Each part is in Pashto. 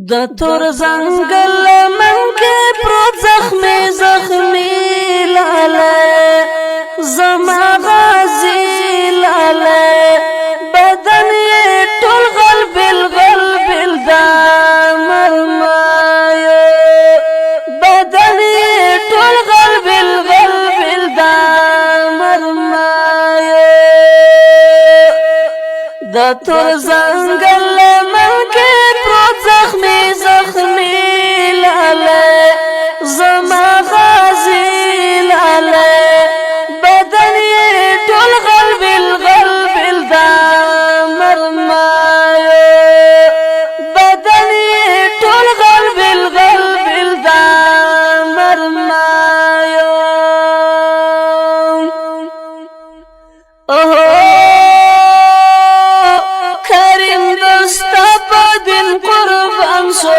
د تور زنګل لمن کې پروت زخمي لاله زما غازي لاله بدن یې ټول غل دا مرمایو بدن یې ټول غل دا مرمایو د تور زنګل لمن کې پروت زخمي لاله زما غازي لاله بدن یې ټول غل دا مرمایو بدن یې ټول غل دا مرمایو اوه کریم دستا بدن قربان شو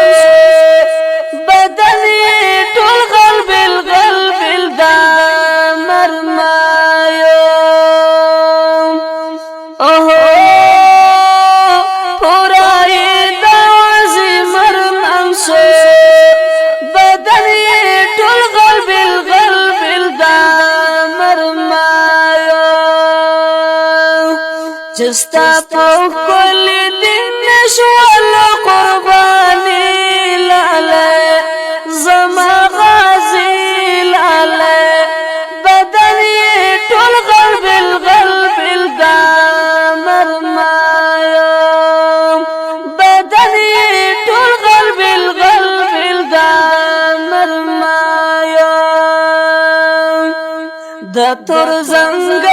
بدن یې ټول غل دا مرمایو اوه پورای د وزي مرمم شو بدن یې ټول غل دا مرمایو جستا په کل دین شوال قرباني لاله زما غازي لاله بدن یې ټول غل دا مرمایو بدن یې ټول غل دا مرمایو د تور زنګ